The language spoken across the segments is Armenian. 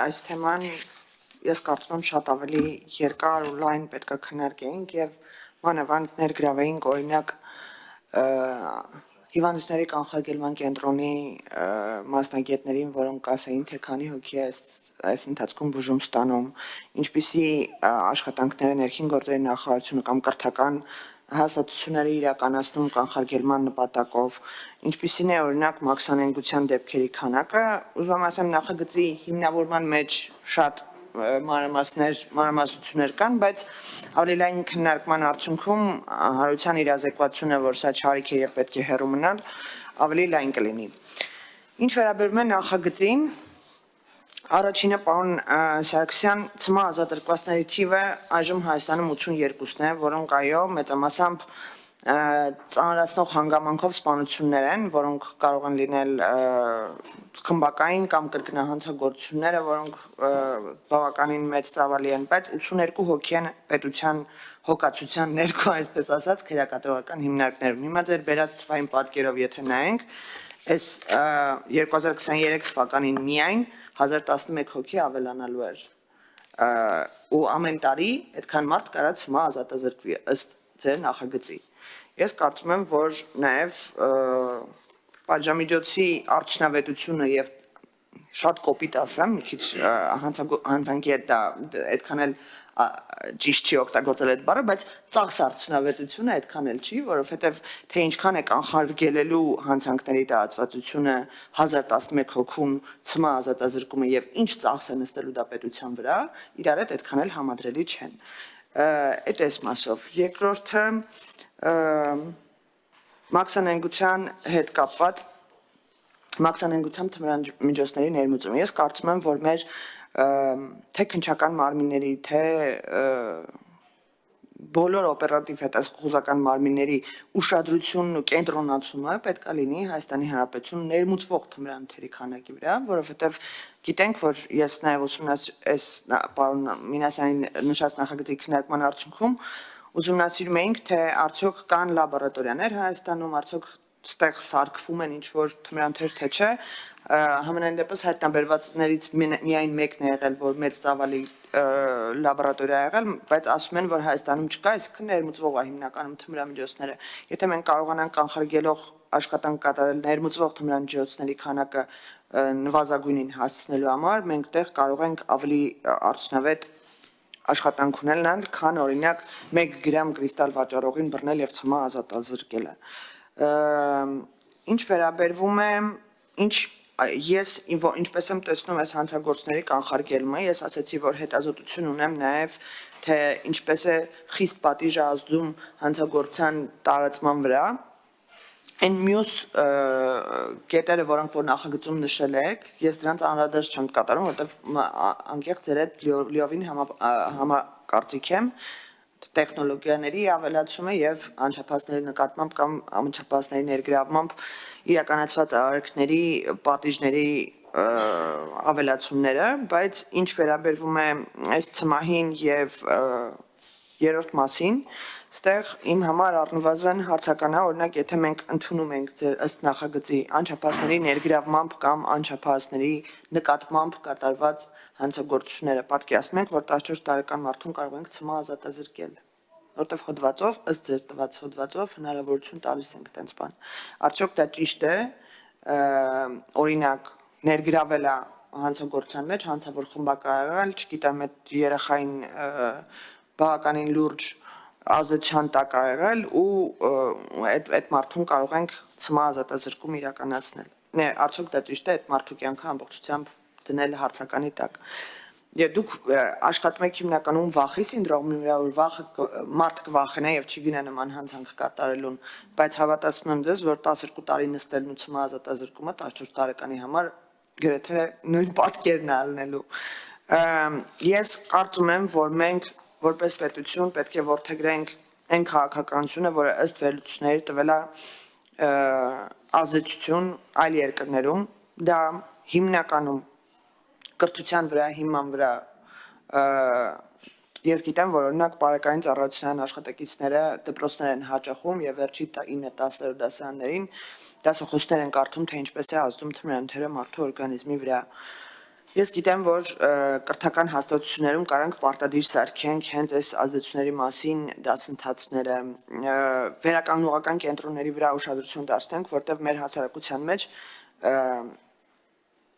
այս թեման ես կարծում եմ շատ ավելի երկար ու լայն պետք է քննարկեինք եւ մանավանդ ներգրավեինք օրինակ հիվանդությունների կանխարգելման կենտրոնի մասնագետներին, որոնք ասեին, թե քանի հոգի է այս ընթացքում բուժում ստանում, ինչպիսի աշխատանքները ներքին գործերի նախարարությունը կամ կրթական հաստատությունները իրականացնում կանխարգելման նպատակով, ինչպիսին է օրինակ մաքսանենգության դեպքերի քանակը, ուզում եմ ասեմ նախագծի հիմնավորման մեջ շատ մանրամասնություններ կան, բայց ավելի լայն քննարկման արդյունքում հանրության իրազեկվածությունը, որ սա չարիք է եւ պետք է հեռու մնալ, ավելի լայն կլինի։ Ինչ վերաբերում է նախագծին, առաջինը պարոն Սարգսյան, ՑՄ ազատագրվածների թիվը այժմ Հայաստանում 82-ն է, որոնք այո մեծամասամբ ծանրացնող հանգամանքով սպանություններ են, որոնք կարող են լինել խմբակային կամ կրկնահանցագործությունները, որոնք բավականին մեծ ծավալի են, բայց 82 հոգի են պետության հոգացության ներքո, այսպես ասած, քերակատարողական հիմնարկներում։ Հիմա ձեր բերած թվային պատկերով եթե նայենք, այս 2023 թվականին միայն 1011 հոգի ավելանալու էր ու ամեն տարի այդքան մարդ կարա ՑՄ ազատազրկվի ըստ ձեր նախագծի։ Ես կարծում եմ, որ նաև պատժամիջոցի արդյունավետությունը եւ շատ կոպիտ ասեմ, մի քիչ հանցանքի հետ դա այդքան էլ ճիշտ չի օգտագործել այդ բառը, բայց ծախս արդյունավետությունը այդքան էլ չի, որովհետեւ թե ինչքան է կանխարգելելու հանցանքների տարածվածությունը 1011 հոգուն ՑՄ ազատազրկումը եւ ինչ ծախս է նստելու դա պետության վրա, իրար հետ այդքան էլ համադրելի չեն։ Այդ էս մասով։ Երկրորդը մաքսանենգության հետ կապված մաքսանենգությամբ թմրանյութերի ներմուծումը։ Ես կարծում եմ, որ մեր թե քննչական մարմինների, թե բոլոր օպերատիվ հետախուզական մարմինների ուշադրությունն ու կենտրոնացումը պետք է լինի Հայաստանի Հանրապետությունում ներմուծվող թմրանյութերի քանակի վրա, որովհետև գիտենք, որ ես նաև այս պարոն Մինասյանի նշած նախագծի քննարկման արդյունքում ուսումնասիրում էինք, թե արդյոք կան լաբորատորիաներ Հայաստանում, արդյոք ստեղ սարքվում են ինչ-որ թմրանյութեր, թե չէ, համենայն դեպս հայտնաբերվածներից միայն մեկն է եղել, որ մեծ ծավալի լաբորատորիա է եղել, բայց ասում են, որ Հայաստանում չկա, այսինքն ներմուծվող է հիմնականում թմրամիջոցները։ Եթե մենք կարողանանք կանխարգելող աշխատանք կատարել ներմուծվող թմրամիջոցների քանակը նվազագույնին հասցնելու համար, մենք տեղ կարող ենք ավելի արդյունավետ աշխատանք ունենալ, քան օրինակ 1 գրամ կրիստալ վաճառողին բռնել եւ ՑՄ ազատազրկելը։ Ինչ վերաբերվում է, ես ինչպես եմ տեսնում այս հանցագործների կանխարգելումը, ես ասացի, որ հետազոտություն ունեմ նաև, թե ինչպես է խիստ պատիժը ազդում հանցագործության տարածման վրա։ Այն մյուս կետերը, որոնք որ նախագծում նշել եք, ես դրանց անդրադարձ չեմ կատարում, որովհետև անկեղծ ձեր հետ լիովին համակարծիք եմ տեխնոլոգիաների ավելացումը եւ անչափահասների նկատմամբ կամ անչափահասների ներգրավմամբ իրականացված արարքների պատիժների ավելացումները, բայց ինչ վերաբերվում է այս ՑՄՀ-ին եւ երրորդ մասին, ստեղ իմ համար առնվազն հարցական է, օրինակ, եթե մենք ընդունում ենք ձեր ըստ նախագծի անչափահասների ներգրավմամբ կամ անչափահասների նկատմամբ կատարված հանցագործությունները, պատկերացնում ենք, որ 14 տարեկան մարդուն կարող ենք ՑՄ ազատազրկել, որտեղ հոդվածով, ըստ ձեր տված հոդվածով հնարավորություն տալիս ենք այդպես բան։ Արդյոք դա ճիշտ է, օրինակ, ներգրավել է հանցագործության մեջ, հանցավոր խմբակ ա եղել, չգիտեմ, այդ երեխային բավականին լուրջ ազդեցության տակ ա եղել ու այդ մարդուն կարող ենք ՑՄ ազատազրկում իրականացնել։ Արդյոք դա ճիշտ է, այդ մարդու կյանքը ամբողջությամբ դնել հարցականի տակ։ Եվ դուք աշխատում եք հիմնականում վախի սինդրոմի վրա, որ մարդ կվախենա եւ չի գնա նման հանցանք կատարելուն, բայց հավատացնում եմ ձեզ, որ 12 տարի նստելն ու ՑՄ ազատազրկումը 14 տարեկանի համար գրեթե նույն պատկերն է ալնելու։ Ես կարծում եմ, որ մենք որպես պետություն պետք է որդեգրենք այն քաղաքականությունը, որը ըստ վերլուծությունների տվել է ազդեցություն այլ երկրներում, դա հիմնականում կրթության վրա, հիման վրա ես գիտեմ, որ օրինակ բարեկային ծառայության աշխատակիցները դպրոցներ են հաճախում եւ վերջի 9-10 դասարաններին դասախոսներ են կարդում, թե ինչպես է ազդում թմրանյութերը մարդու օրգանիզմի վրա։ Ես գիտեմ, որ կրթական հաստատություններում կարանք պարտադիր սարքենք հենց այս ազդեցությունների մասին դասընթացները, վերականգնողական կենտրոնների վրա ուշադրություն դարձնենք, որտեղ մեր հասարակության մեջ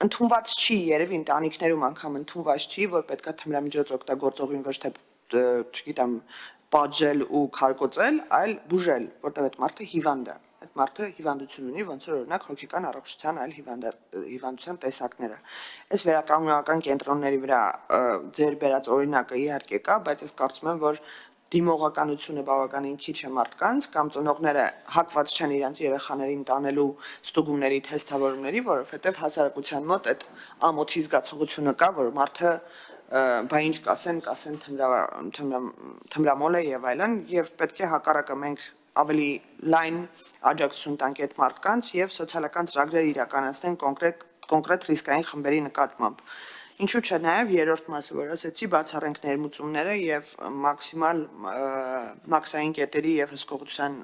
ընդունված չի, երևի ընտանիքներում անգամ ընդունված չի, որ պետքա թմրամիջոց օգտագործողին ոչ թե, չգիտեմ, պատժել ու քարկոծել, այլ բուժել, որտեղ այդ մարդը հիվանդ է։ Այդ մարդը հիվանդություն ունի, ոնց որ օրինակ հոգեկան առողջության այլ հիվանդության տեսակները։ Այս վերականգնողական կենտրոնների վրա ձեր բերած օրինակը իհարկե կա, բայց ես կարծում եմ, որ դիմողականությունը բավականին քիչ է մարդկանց կամ ծնողները հակված չեն իրենց երեխաներին տանելու ստուգումների, թեստավորումների, որովհետև հասարակության մոտ այդ ամոթի զգացողությունը կա, որ մարդը բա ինչ կասեն թմրամոլ է եւ այլն, եւ պետք է հակառակը մենք ավելի լայն աջակցություն տանք այդ մարդկանց եւ սոցիալական ծրագրեր իրականացնենք կոնկրետ ռիսկային խմբերի նկատմամբ։ Ինչու՞ չէ նաև երրորդ մասը, որ ասեցի, բացառենք ներմուծումները եւ մաքսիմալ մաքսային կետերի եւ հսկողության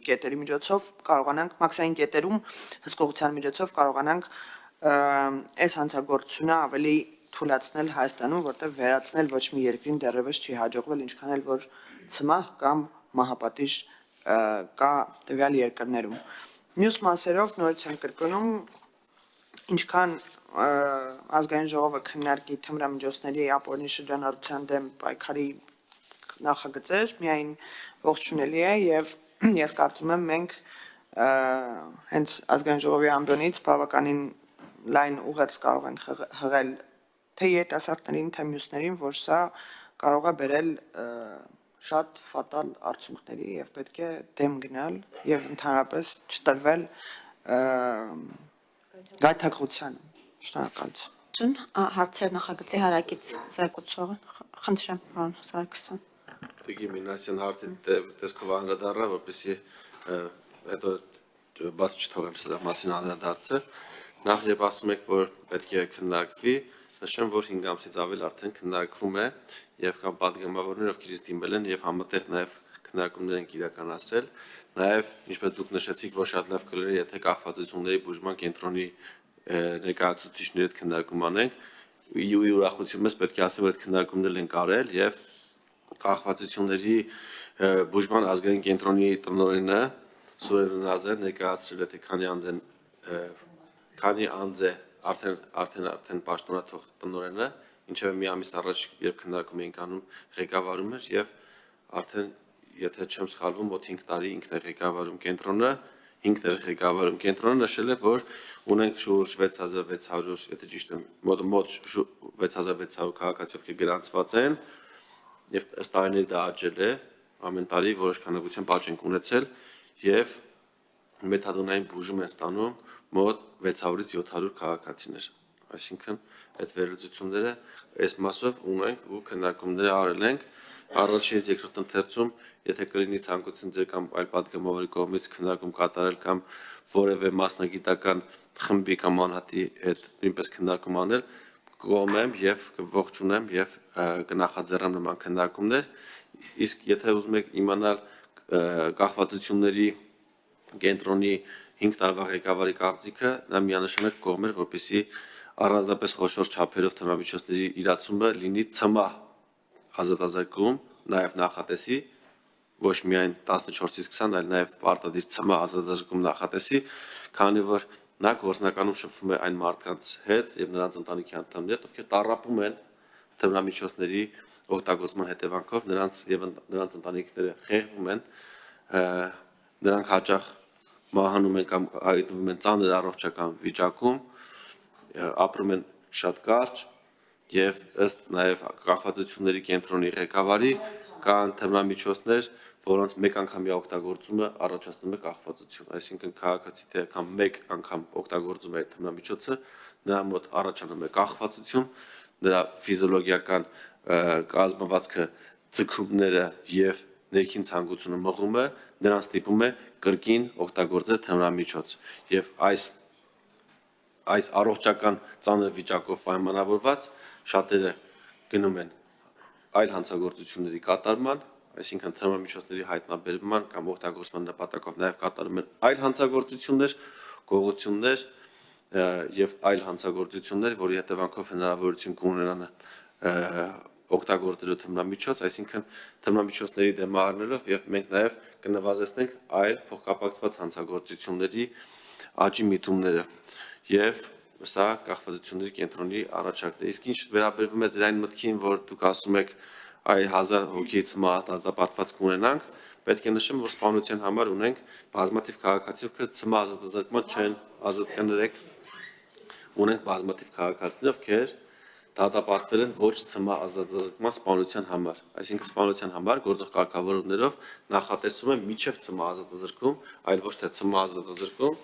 կետերի միջոցով կարողանանք մաքսային կետերում հսկողության միջոցով կարողանանք այս հանցագործությունը ավելի թույլատրել Հայաստանում, որտեղ վերացնել ոչ մի երկրին դեռևս չի հաջողվել, ինչքան էլ որ ցմահ կամ մահապատիժ կա տվյալ երկրներում։ Մյուս մասերով նորից եմ կրկնում, ինչքան ազգային ժողովը քննարկի թմրամիջոցների ապօրինի շրջանառության դեմ պայքարի նախագծեր, միայն ողջունելի է եւ ես կարծում եմ մենք հենց ազգային ժողովի ամբիոնից բավականին լայն ուղերձ կարող ենք հղել թե երիտասարդներին, թե մյուսներին, որ սա կարող է բերել շատ ֆատալ արդյունքների եւ պետք է դեմ գնալ եւ ընդհանրապես չտրվել գայթակղությանը։ Շնորհակալություն։ Հարցեր նախագծի հարակից զեկուցողը, խնդրեմ, պարոն Սարգսյան։ Տիկի Մինասյան հարցի տեսքով անդրադառնա, որպեսզի հետո բաց չթողեմ սրա մասին անդրադարձը։ Նախ երբ ասում եք, որ պետք է քննարկվի, նշեմ, որ 5 ամսից ավել արդեն քննարկվում է եւ կամ պատգամավորներ, ովքեր ինձ դիմել են եւ համատեղ նաեւ քննարկումներ են իրականացրել, նաեւ ինչպես դուք նշեցիք, որ շատ լավ կլիներ, եթե կախվածությունների բուժման կենտրոնի ներկայացուցիչների հետ քննարկում անենք, ու ուրախություն մեզ պետք է ասեմ, որ այդ քննարկումներ են կարել եւ կախվածությունների բուժման ազգային կենտրոնի տնօրենը Սուրեն Նազարը ներկայացրել է, թե քանի անձ է արդեն պաշտոնաթող տնօրենը, ինչեւ մի ամիս առաջ երբ քննարկում էինք անում ղեկավարում էր եւ արդեն եթե չեմ սխալվում մոտ 5 տարի ինքն է ղեկավարում կենտրոնը, 5 տարի ղեկավարում կենտրոնը նշել է, որ ունենք շուրջ 6600, եթե ճիշտ եմ, մոտ 6600 քաղաքացի, ովքեր գրանցված են եւ ըստ տարիների դա աճել է, ամեն տարի որոշ քանակությամբ աճ ենք ունեցել եւ մեթադոնային բուժում են ստանում մոտ 600-ից 700 քաղաքացիներ, այսինքն այդ վերլուծությունները այս մասով ունենք ու քննարկումներ արել ենք առաջինից երկրորդ ընթերցում, եթե կլինի ցանկություն ձեր կամ այլ պատգամավորի կողմից քննարկում կատարել կամ որևէ մասնագիտական խմբի կամ անհատի հետ նույնպես քննարկում անել, կողմեմ եւ կողջունեմ եւ կնախաձեռնեմ նման քննարկումներ, իսկ եթե ուզում եք իմանալ կախվածությունների կենտրոնի 5 տարվա ղեկավարի կարծիքը, նա միանշանակ կողմ էր, որպեսզի առանձնապես խոշոր չափերով թմրամիջոցների իրացումը լինի ցմահ ազատազրկում, նաև նախատեսի, ոչ միայն 14-ից 20, այլ նաև պարտադիր ցմահ ազատազրկում նախատեսի, քանի որ նա գործնականում շփվում է այն մարդկանց հետ եւ նրանց ընտանիքի անդամների հետ, ովքեր տառապում են թմրամիջոցների օգտագործման հետևանքով, նրանց ընտանիքները խեղվում են, նրանք հաճախ մահանում են կամ հայտնվում են ծանր առողջական վիճակում, ապրում են շատ կարճ եւ ըստ նաեւ կախվածությունների կենտրոնի ղեկավարի կան թմրամիջոցներ, որոնց մեկ անգամյա օգտագործումը առաջացնում է կախվածություն, այսինքն քաղաքացի թե կամ մեկ անգամ օգտագործում է այդ թմրամիջոցը, նրա մոտ առաջանում է կախվածություն, նրա ֆիզիոլոգիական կազմվածքը, ձգումները եւ ներքին ցանկությունը մղում է, նրան ստիպում է կրկին օգտագործել թմրամիջոց եւ այս առողջական ծանր վիճակով պայմանավորված շատերը գնում են այլ հանցագործությունների կատարման, այսինքն թմրամիջոցների հայտնաբերման կամ օգտագործման նպատակով նաև կատարում են այլ հանցագործություններ, գողություններ եւ այլ հանցագործություններ, որի հետևանքով հնարավորություն կունենան օգտագործելու թմրամիջոց, այսինքն թմրամիջոցների դեմ առնելով եւ մենք նաեւ կնվազեցնենք այլ փոխկապակցված հանցագործությունների աճի միտումները եւ սա կախվածությունների կենտրոնի առաջարկն է։ Իսկ ինչ վերաբերվում է ձեր այն մտքին, որ դուք ասում եք այ 1000 հոգի ցմահ կունենանք, պետք է նշեմ, որ սպանության համար ունենք բազմաթիվ քաղաքացիներ, ցմահ ազատազրկման չեն ազատ կներեք, ունենք բազմաթիվ քաղաքացիներ, ովքեր դատապարտվել են ոչ ցմահ ազատազրկման սպանության համար, այսինքն սպանության համար գործող կարգավորումներով նախատեսում են միջև ցմահ ազատազրկում, այլ ոչ թե ցմահ ազատազրկում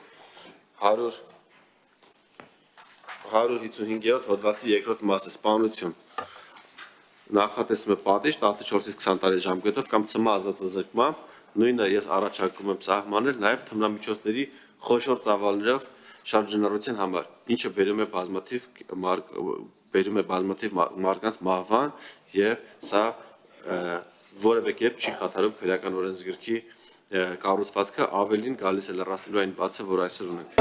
155-րդ հոդվածի երկրորդ մասը սպանություն նախատեսում է պատիժ 14-ից 20 տարի ժամկետով կամ ցմահ ազատազրկմամբ, նույնը ես առաջարկում եմ սահմանել նաև թմրամիջոցների խոշոր ծավալներով շարժուժանության համար, ինչը բերում է բազմաթիվ մարդկանց մահվան եւ սա որևէ կերպ չի խաթարում քրեական օրենսգրքի կառուցվածքը, ավելին գալիս է լրացնելու այն բացը, որ այսօր ունենք։